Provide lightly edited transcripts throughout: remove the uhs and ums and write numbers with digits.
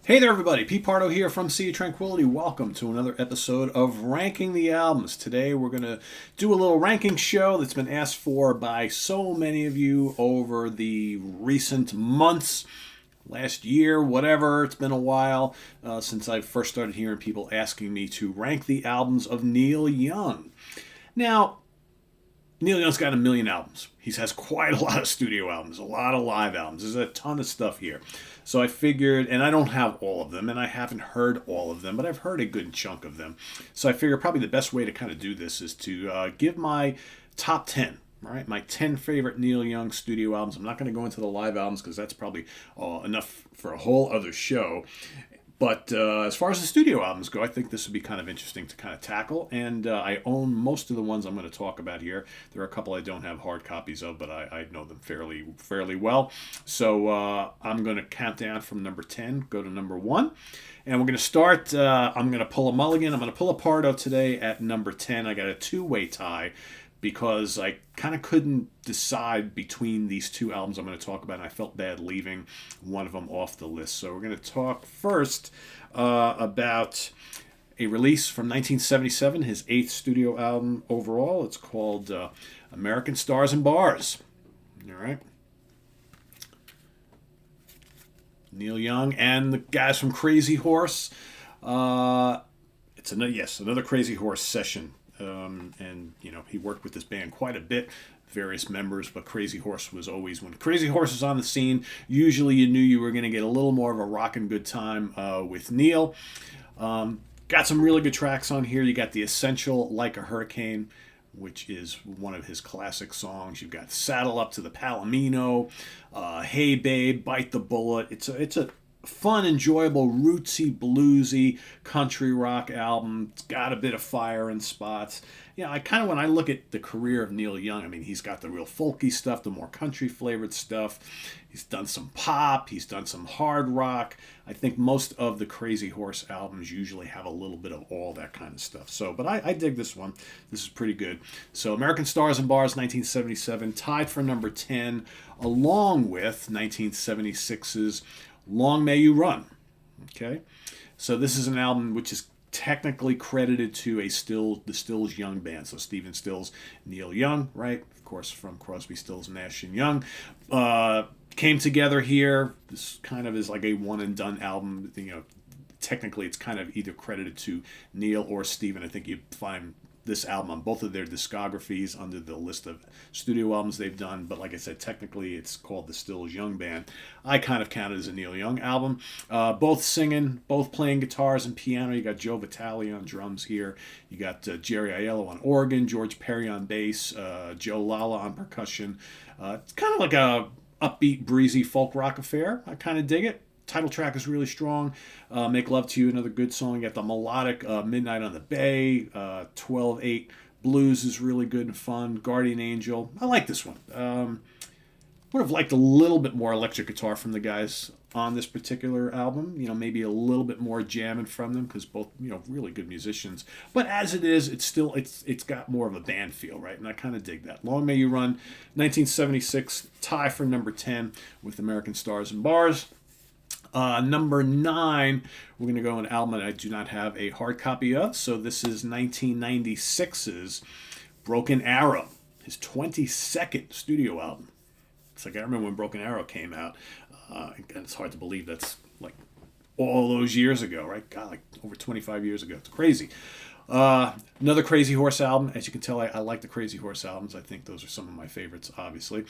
Hey there, everybody. Pete Pardo here from Sea of Tranquility. Welcome to another episode of Ranking the Albums. Today we're going to do a little ranking show that's been asked for by so many of you over the recent months, last year, whatever. It's been a while since I first started hearing people asking me to rank the albums of Neil Young. Now, Neil Young's got a million albums. He has quite a lot of studio albums, a lot of live albums. There's a ton of stuff here. So I figured, and I don't have all of them, and I haven't heard all of them, but I've heard a good chunk of them. So I figured probably the best way to kind of do this is to give my top 10. All right, my 10 favorite Neil Young studio albums. I'm not going to go into the live albums because that's probably enough for a whole other show. But as far as the studio albums go, I think this would be kind of interesting to kind of tackle. And I own most of the ones I'm going to talk about here. There are a couple I don't have hard copies of, but I know them fairly well. So I'm going to count down from number 10, go to number 1. And we're going to start, I'm going to pull a mulligan. I'm going to pull a Pardo today at number 10. I got a two-way tie because I kind of couldn't decide between these two albums I'm going to talk about, and I felt bad leaving one of them off the list. So we're going to talk first about a release from 1977, his 8th studio album overall. It's called American Stars and Bars. All right. Neil Young and the guys from Crazy Horse. It's another Crazy Horse session. And he worked with this band quite a bit, various members, but Crazy Horse was always, when Crazy Horse was on the scene, usually you knew you were going to get a little more of a rockin' good time with Neil. Got some really good tracks on here. You got the essential Like a Hurricane, which is one of his classic songs. You've got Saddle Up to the Palomino, Hey Babe, Bite the Bullet. It's a fun, enjoyable, rootsy, bluesy country rock album. It's got a bit of fire in spots. I kind of, when I look at the career of Neil Young, I mean, he's got the real folky stuff, the more country flavored stuff. He's done some pop. He's done some hard rock. I think most of the Crazy Horse albums usually have a little bit of all that kind of stuff. But I dig this one. This is pretty good. So American Stars and Bars, 1977, tied for number 10, along with 1976's Long May You Run. Okay, so this is an album which is technically credited to the Stills Young band. So Stephen Stills, Neil Young, right? Of course, from Crosby, Stills, Nash and Young, came together here. This kind of is like a one and done album. Technically, it's kind of either credited to Neil or Stephen. I think you find this album on both of their discographies under the list of studio albums they've done. But like I said, technically it's called the Stills Young Band. I kind of count it as a Neil Young album. Both singing, both playing guitars and piano. You got Joe Vitale on drums here. You got Jerry Aiello on organ, George Perry on bass, Joe Lala on percussion. It's kind of like a upbeat, breezy folk rock affair. I kind of dig it. Title track is really strong. Make Love to You, another good song. You got the melodic Midnight on the Bay. 12/8 Blues is really good and fun. Guardian Angel. I like this one. Would have liked a little bit more electric guitar from the guys on this particular album. Maybe a little bit more jamming from them because both, really good musicians. But as it is, it's got more of a band feel, right? And I kind of dig that. Long May You Run, 1976, tie for number 10 with American Stars and Bars. Number 9, we're going to go an album that I do not have a hard copy of. So this is 1996's Broken Arrow, his 22nd studio album. It's like I remember when Broken Arrow came out. And it's hard to believe that's like all those years ago, right? God, like over 25 years ago. It's crazy. Another Crazy Horse album. As you can tell, I like the Crazy Horse albums. I think those are some of my favorites, obviously.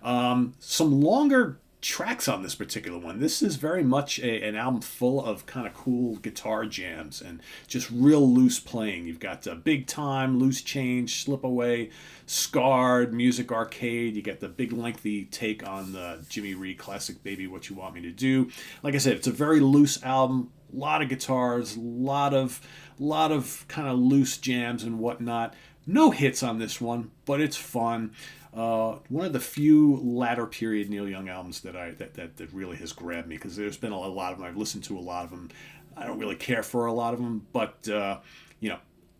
Some longer tracks on this particular one. This is very much an album full of kind of cool guitar jams and just real loose playing. You've got Big Time, Loose Change, Slip Away, Scarred, Music Arcade. You get the big lengthy take on the Jimmy Reed classic Baby What You Want Me to Do. Like I said, it's a very loose album. A lot of guitars, a lot of kind of loose jams and whatnot. No hits on this one, but it's fun. One of the few latter period Neil Young albums that really has grabbed me, because there's been a lot of them. I've listened to a lot of them. I don't really care for a lot of them, but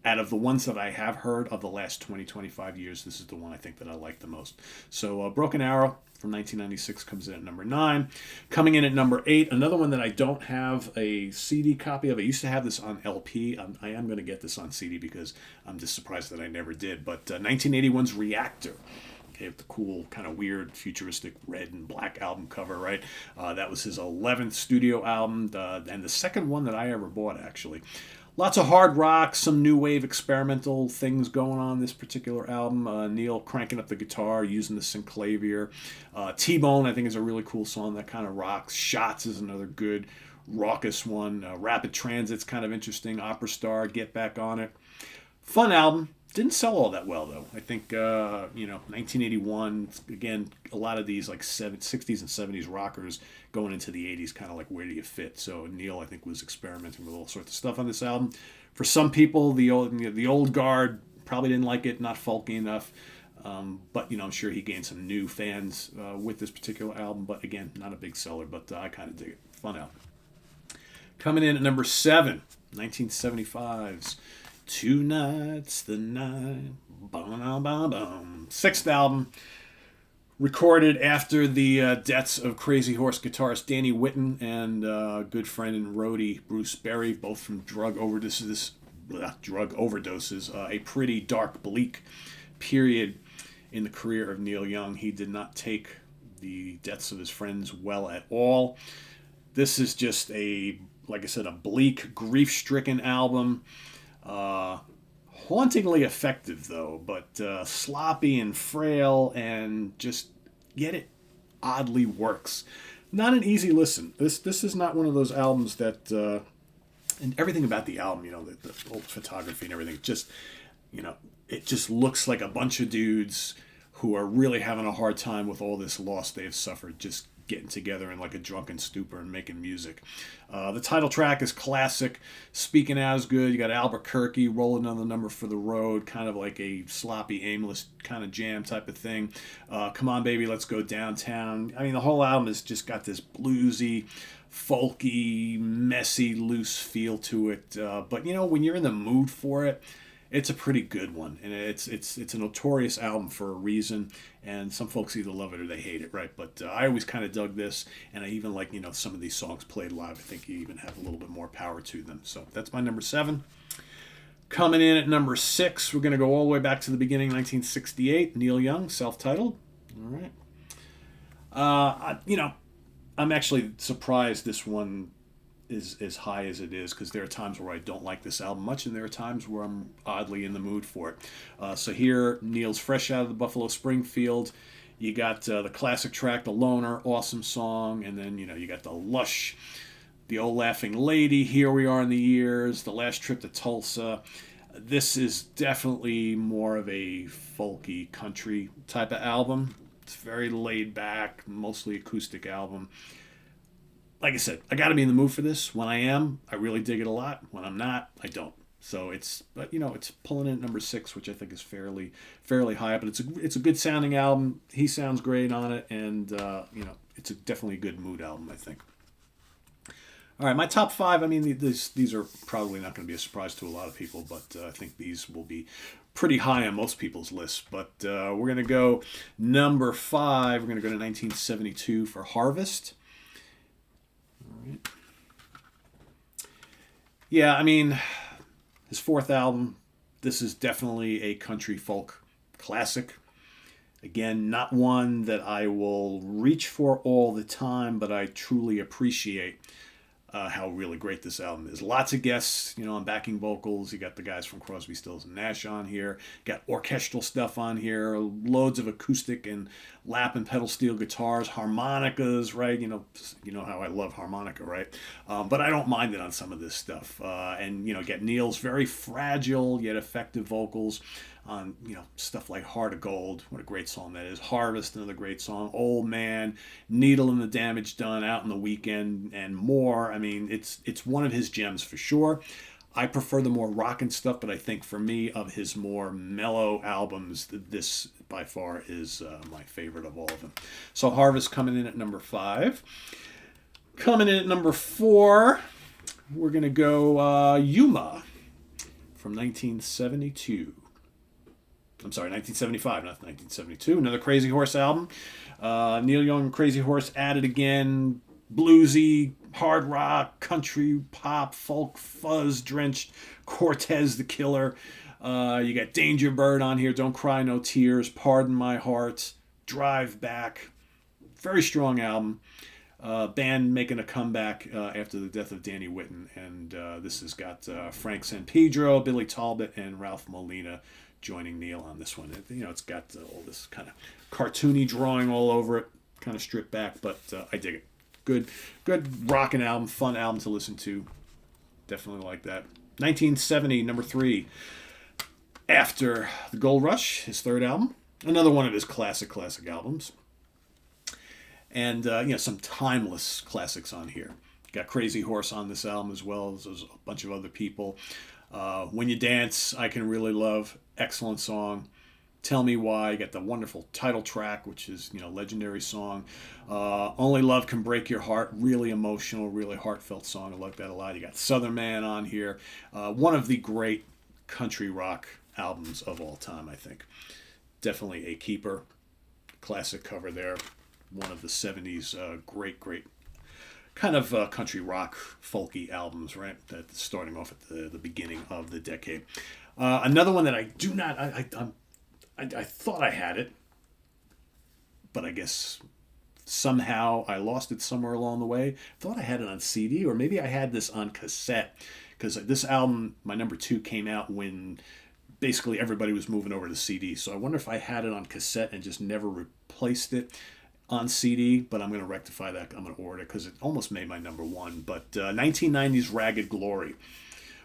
out of the ones that I have heard of the last 20, 25 years, this is the one I think that I like the most. So Broken Arrow, from 1996 comes in at number 9. Coming in at number 8, another one that I don't have a CD copy of. I used to have this on LP. I am going to get this on CD because I'm just surprised that I never did. But 1981's Reactor. Okay, with the cool, kind of weird, futuristic red and black album cover, right? That was his 11th studio album, and the second one that I ever bought, actually. Lots of hard rock, some new wave experimental things going on this particular album. Neil cranking up the guitar, using the synclavier. T-Bone, I think, is a really cool song that kind of rocks. Shots is another good, raucous one. Rapid Transit's kind of interesting. Opera Star, Get Back on It. Fun album. Didn't sell all that well, though. I think, 1981, again, a lot of these like 60s and 70s rockers going into the 80s, kind of like, where do you fit? So Neil, I think, was experimenting with all sorts of stuff on this album. For some people, the old guard probably didn't like it, not folky enough. But, I'm sure he gained some new fans with this particular album. But, again, not a big seller, but I kind of dig it. Fun album. Coming in at number 7, 1975's Tonight's the Night. Ba-da-ba-bum. 6th album, recorded after the deaths of Crazy Horse guitarist Danny Whitten and good friend and roadie Bruce Berry, both from drug overdoses. A pretty dark, bleak period in the career of Neil Young. He did not take the deaths of his friends well at all. This is just like I said, a bleak, grief-stricken album. Hauntingly effective, though, but sloppy and frail, and just, yet it oddly works. Not an easy listen. This is not one of those albums that, and everything about the album, the old photography and everything, just, it just looks like a bunch of dudes who are really having a hard time with all this loss they've suffered, just getting together in like a drunken stupor and making music. The title track is classic. Speaking Out is good. You got Albuquerque, Rolling on the Number for the Road, kind of like a sloppy, aimless kind of jam type of thing. Come On Baby, Let's Go Downtown. I mean, the whole album has just got this bluesy, folky, messy, loose feel to it. But, when you're in the mood for it, it's a pretty good one, and it's a notorious album for a reason, and some folks either love it or they hate it, right? But I always kind of dug this, and I even like, some of these songs played live. I think you even have a little bit more power to them. So that's my number 7. Coming in at number 6, we're going to go all the way back to the beginning, 1968, Neil Young, Self-Titled. All right. I'm actually surprised this one is as high as it is, because there are times where I don't like this album much, and there are times where I'm oddly in the mood for it. So here, Neil's fresh out of the Buffalo Springfield. You got the classic track, The Loner, awesome song, and then, you got the lush, The Old Laughing Lady, Here We Are in the Years, The Last Trip to Tulsa. This is definitely more of a folky country type of album. It's very laid back, mostly acoustic album. Like I said, I got to be in the mood for this. When I am, I really dig it a lot. When I'm not, I don't. So it's pulling in at number 6, which I think is fairly high. But it's a good sounding album. He sounds great on it, and it's definitely a good mood album, I think. All right, my top 5. I mean, these are probably not going to be a surprise to a lot of people, but I think these will be pretty high on most people's lists. But we're going to go number 5. We're going to go to 1972 for Harvest. Yeah, I mean, his 4th album, this is definitely a country folk classic. Again, not one that I will reach for all the time, but I truly appreciate how really great this album is. Lots of guests, on backing vocals. You got the guys from Crosby, Stills, and Nash on here. Got orchestral stuff on here. Loads of acoustic and lap and pedal steel guitars, harmonicas, right? You know how I love harmonica, right? But I don't mind it on some of this stuff. And get Neil's very fragile yet effective vocals on stuff like Heart of Gold. What a great song that is. Harvest, another great song. Old Man, Needle and the Damage Done, Out in the Weekend, and more. I mean, it's one of his gems for sure. I prefer the more rockin' stuff, but I think for me, of his more mellow albums, this by far is my favorite of all of them. So Harvest coming in at number 5. Coming in at number 4, we're going to go Yuma from 1972. I'm sorry, 1975, not 1972. Another Crazy Horse album. Neil Young and Crazy Horse at it again. Bluesy, hard rock, country, pop, folk, fuzz drenched. Cortez the Killer. You got Danger Bird on here. Don't Cry No Tears. Pardon My Heart. Drive Back. Very strong album. Band making a comeback after the death of Danny Whitten, and this has got Frank San Pedro, Billy Talbot, and Ralph Molina joining Neil on this one. It's got all this kind of cartoony drawing all over it, kind of stripped back, but I dig it. Good rockin' album, fun album to listen to. Definitely like that. 1970, number 3, After the Gold Rush, his third album. Another one of his classic albums. And, some timeless classics on here. Got Crazy Horse on this album as well as a bunch of other people. When You Dance, I Can Really Love. Excellent song. Tell Me Why. You got the wonderful title track, which is, legendary song. Only Love Can Break Your Heart. Really emotional, really heartfelt song. I like that a lot. You got Southern Man on here. One of the great country rock albums of all time, I think. Definitely a keeper. Classic cover there. One of the 70s great kind of country rock folky albums, right? That's starting off at the beginning of the decade. Another one that I do not, I thought I had it, but I guess somehow I lost it somewhere along the way. Thought I had it on CD, or maybe I had this on cassette, because this album, my number 2, came out when basically everybody was moving over to CD. So I wonder if I had it on cassette and just never replaced it on CD, but I'm going to rectify that. I'm going to order it because it almost made my number 1. But 1990s Ragged Glory,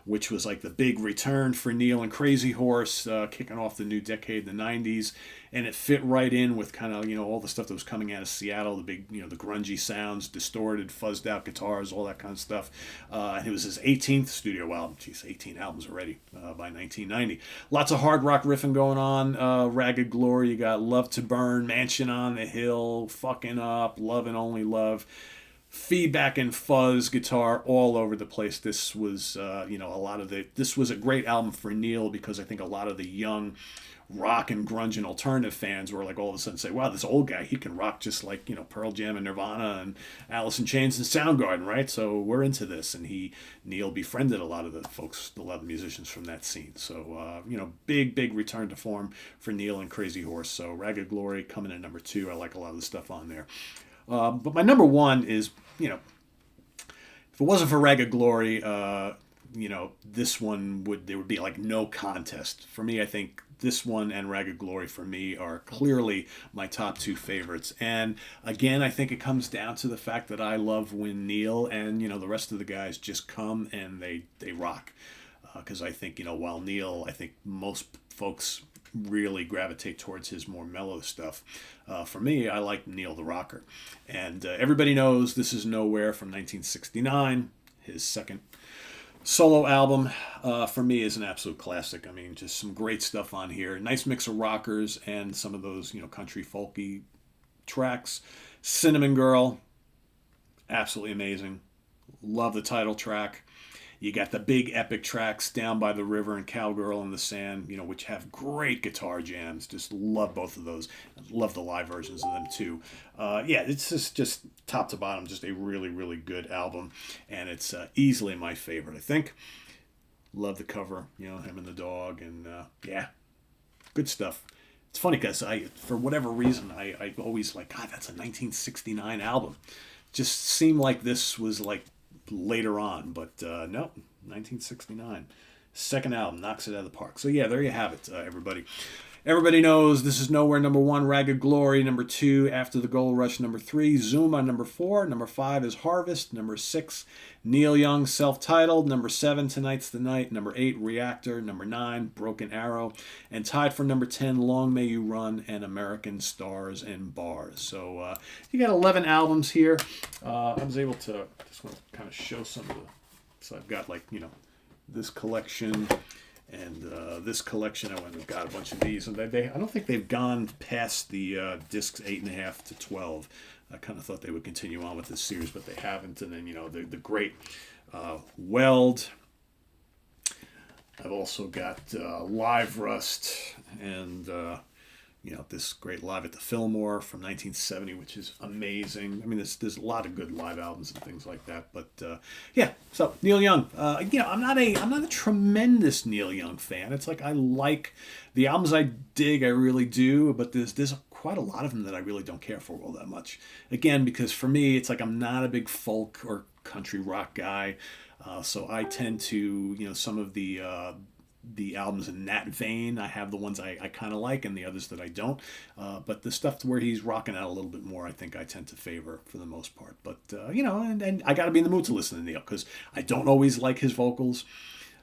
which was like the big return for Neil and Crazy Horse, kicking off the new decade, the 90s. And it fit right in with kind of, all the stuff that was coming out of Seattle, the big, the grungy sounds, distorted, fuzzed out guitars, all that kind of stuff. And it was his 18th studio album. Jeez, 18 albums already by 1990. Lots of hard rock riffing going on. Ragged Glory, you got Love to Burn, Mansion on the Hill, Fucking Up, Love and Only Love. Feedback and fuzz guitar all over the place. This was, this was a great album for Neil, because I think a lot of the young rock and grunge and alternative fans were like all of a sudden say, wow, this old guy, he can rock just like, Pearl Jam and Nirvana and Alice in Chains and Soundgarden, right? So we're into this. And Neil befriended a lot of the musicians from that scene. So, big return to form for Neil and Crazy Horse. So Ragged Glory coming in number 2. I like a lot of the stuff on there. But my number 1 is, if it wasn't for Ragged Glory, this one there would be like no contest. For me, I think this one and Ragged Glory for me are clearly my top 2 favorites. And again, I think it comes down to the fact that I love when Neil and, the rest of the guys just come and they rock. Because I think, while Neil, I think most folks really gravitate towards his more mellow stuff. For me, I like Neil the Rocker. And everybody knows This Is Nowhere from 1969, his second solo album. For me is an absolute classic. I mean, just some great stuff on here. Nice mix of rockers and some of those, country folky tracks. Cinnamon Girl, absolutely amazing. Love the title track. You got the big epic tracks, Down by the River and Cowgirl in the Sand, which have great guitar jams. Just love both of those. Love the live versions of them too. It's just top to bottom, just a really, really good album. And it's easily my favorite, I think. Love the cover, him and the dog. And good stuff. It's funny because for whatever reason, I always like, God, that's a 1969 album. Just seemed like this was like later on, but no, 1969. Second album, knocks it out of the park. So yeah, there you have it, everybody. Everybody knows This Is Nowhere, number 1. Ragged Glory, number 2. After the Gold Rush, number 3. Zoom on number 4. Number 5 is Harvest. Number 6, Neil Young, Self-Titled. Number 7, Tonight's the Night. Number 8, Reactor. Number 9, Broken Arrow. And tied for number 10, Long May You Run and American Stars and Bars. So you got 11 albums here. I was able to just want to kind of show some of the. So I've got this collection. And this collection, I went and got a bunch of these, and I don't think they've gone past the discs 8.5 to 12. I kind of thought they would continue on with this series, but they haven't. And then the great Weld, I've also got Live Rust and this great Live at the Fillmore from 1970, which is amazing. I mean, there's a lot of good live albums and things like that. But yeah, so Neil Young. I'm not a tremendous Neil Young fan. It's like I like the albums I dig, I really do. But there's quite a lot of them that I really don't care for all that much. Again, because for me, it's like I'm not a big folk or country rock guy. So I tend to, some of the albums in that vein. I have the ones I kind of like and the others that I don't. But the stuff where he's rocking out a little bit more, I think I tend to favor for the most part. But, and I got to be in the mood to listen to Neil because I don't always like his vocals.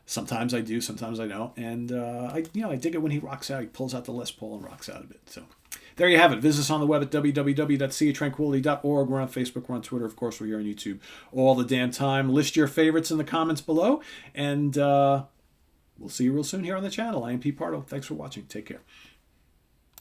Sometimes I do, sometimes I don't. And, I dig it when he rocks out. He pulls out the Les Paul and rocks out a bit. So there you have it. Visit us on the web at www.seatranquility.org. We're on Facebook. We're on Twitter. Of course, we're here on YouTube all the damn time. List your favorites in the comments below. And, we'll see you real soon here on the channel. I am Pete Pardo. Thanks for watching. Take care.